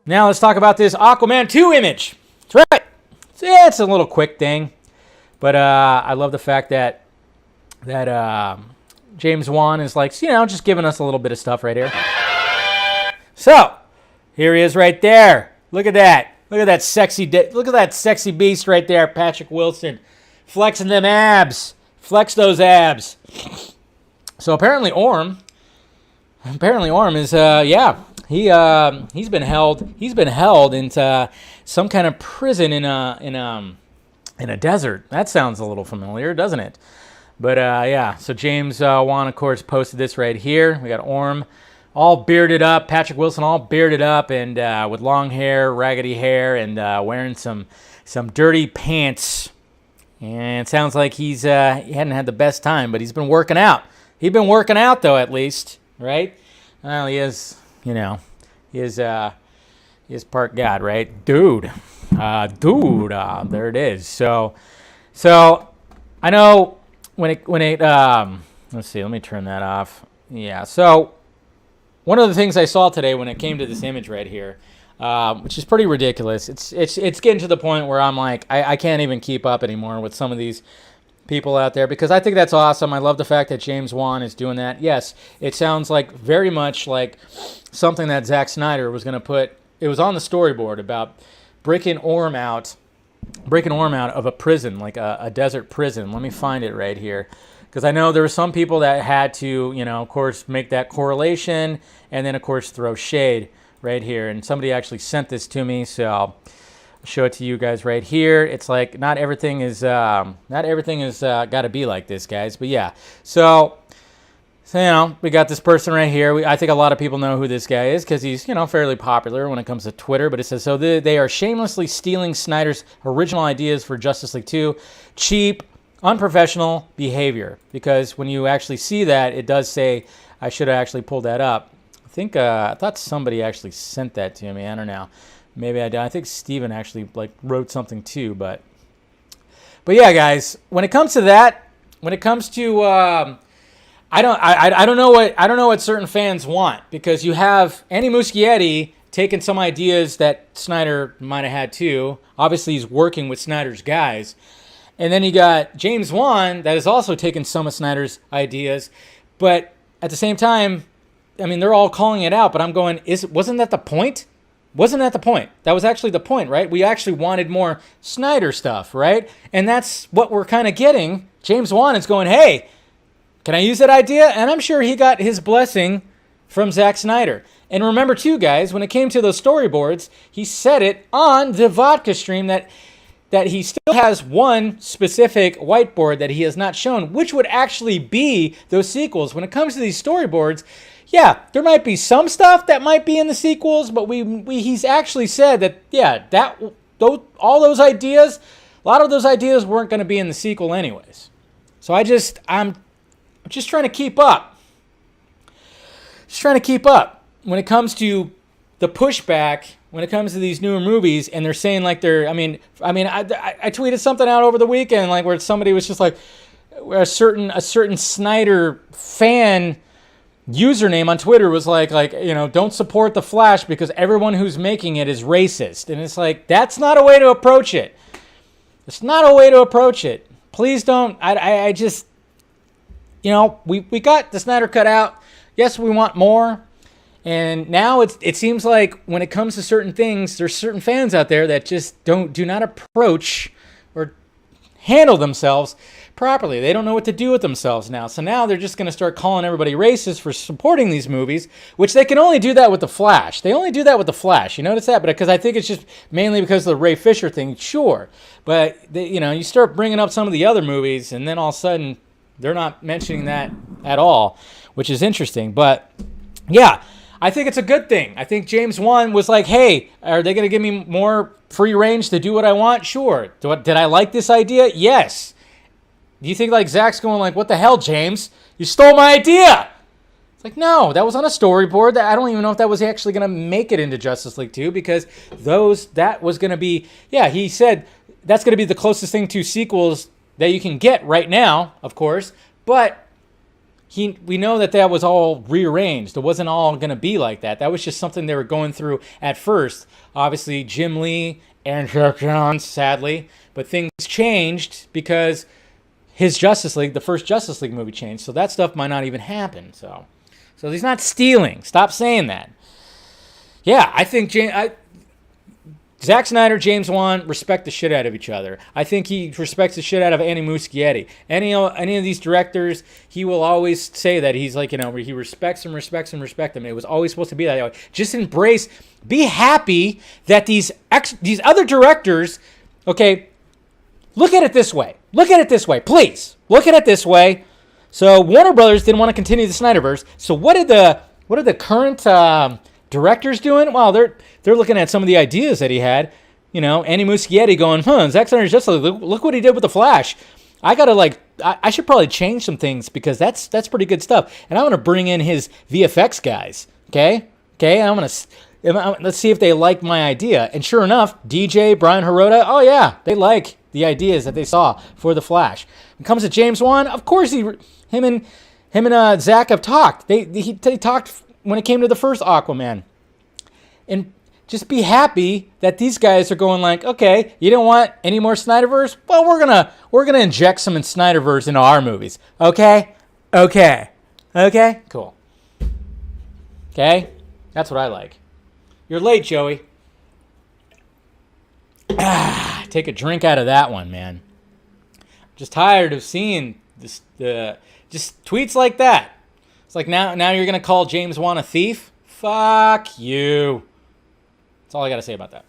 Now let's talk about this Aquaman 2 image. That's right. So, yeah, it's a little quick thing, but I love the fact that James Wan is like, just giving us a little bit of stuff right here. So here he is right there. Look at that. Look at that sexy beast right there, Patrick Wilson, flexing them abs. Flex those abs. So apparently Orm is he's been held into some kind of prison in a desert. That sounds a little familiar, doesn't it? But so James Wan, of course, posted this right here. We got Orm all bearded up, Patrick Wilson all bearded up and with long hair, raggedy hair, and wearing some dirty pants. And it sounds like he hadn't had the best time, but he's been working out. He's been working out, though, at least, right? Well, he is part God, right? Dude, there it is. So I know when it let's see, let me turn that off. Yeah, so one of the things I saw today when it came to this image right here, which is pretty ridiculous. It's getting to the point where I'm like, I can't even keep up anymore with some of these people out there, because I think that's awesome. I love the fact that James Wan is doing that. Yes, it sounds like very much like something that Zack Snyder was going to put. It was on the storyboard about breaking Orm out of a prison, like a desert prison. Let me find it right here, because I know there were some people that had to, of course, make that correlation and then, of course, throw shade right here. And somebody actually sent this to me, so I'll show it to you guys right here. It's like not everything is got to be like this, guys. But yeah, so we got this person right here. I think a lot of people know who this guy is because he's fairly popular when it comes to Twitter. But it says, so they are shamelessly stealing Snyder's original ideas for Justice League 2. Cheap, unprofessional behavior. Because when you actually see that, it does say, I should have actually pulled that up. I thought somebody actually sent that to me. I don't know. Maybe I did. I think Steven actually wrote something too. But yeah, guys, when it comes to that, when it comes to I don't know what certain fans want, because you have Andy Muschietti taking some ideas that Snyder might have had too. Obviously, he's working with Snyder's guys. And then you got James Wan that has also taken some of Snyder's ideas. But at the same time, I mean, they're all calling it out, but I'm going, wasn't that the point? Wasn't that the point? That was actually the point, right? We actually wanted more Snyder stuff, right? And that's what we're kind of getting. James Wan is going, hey, can I use that idea? And I'm sure he got his blessing from Zack Snyder. And remember, too, guys, when it came to those storyboards, he said it on the vodka stream that he still has one specific whiteboard that he has not shown, which would actually be those sequels. When it comes to these storyboards, yeah, there might be some stuff that might be in the sequels, but he's actually said that, yeah, all those ideas, a lot of those ideas weren't going to be in the sequel anyways. So I'm just trying to keep up. Just trying to keep up when it comes to the pushback, when it comes to these newer movies, and they're saying I tweeted something out over the weekend, where somebody was just like, a certain Snyder fan username on Twitter was like, don't support The Flash because everyone who's making it is racist. And it's like, that's not a way to approach it. It's not a way to approach it. Please don't. I just, we got the Snyder cut out. Yes, we want more. And now it seems like when it comes to certain things, there's certain fans out there that just do not approach or handle themselves properly. They don't know what to do with themselves now. So now they're just going to start calling everybody racist for supporting these movies, which they can only do that with The Flash. They only do that with The Flash. You notice that? But because I think it's just mainly because of the Ray Fisher thing, sure. But you start bringing up some of the other movies, and then all of a sudden they're not mentioning that at all, which is interesting. But yeah, I think it's a good thing. I think James Wan was like, hey, are they going to give me more free range to do what I want? Sure. Did I like this idea? Yes. Do you think Zach's going what the hell, James? You stole my idea. It's like, no, that was on a storyboard. I don't even know if that was actually going to make it into Justice League 2, because that was going to be, yeah, he said that's going to be the closest thing to sequels that you can get right now, of course. But we know that was all rearranged. It wasn't all going to be like that. That was just something they were going through at first. Obviously, Jim Lee and Jeff Johns, sadly, but things changed because his Justice League, the first Justice League movie, changed. So that stuff might not even happen. So he's not stealing. Stop saying that. Yeah, I think Zack Snyder, James Wan respect the shit out of each other. I think he respects the shit out of Andy Muschietti. Any of these directors, he will always say that he's like, he respects him. It was always supposed to be that way. Just embrace, be happy that these other directors, okay, look at it this way. Please. Look at it this way. So Warner Brothers didn't want to continue the Snyderverse. So what are the current directors doing? Well, they're looking at some of the ideas that he had. Andy Muschietti going, Zack Snyder's just look what he did with the Flash. I should probably change some things because that's pretty good stuff. And I want to bring in his VFX guys. Okay. Let's see if they like my idea. And sure enough, DJ, Brian Hirota, oh yeah, they like the ideas that they saw for the Flash. When it comes to James Wan, of course him and Zach have talked. They talked when it came to the first Aquaman. And just be happy that these guys are going like, okay, you don't want any more Snyderverse? Well, we're gonna inject some Snyderverse into our movies. Okay, cool. Okay, that's what I like. You're late, Joey. Take a drink out of that one, man. Just tired of seeing this, just tweets like that. It's like now you're going to call James Wan a thief? Fuck you. That's all I got to say about that.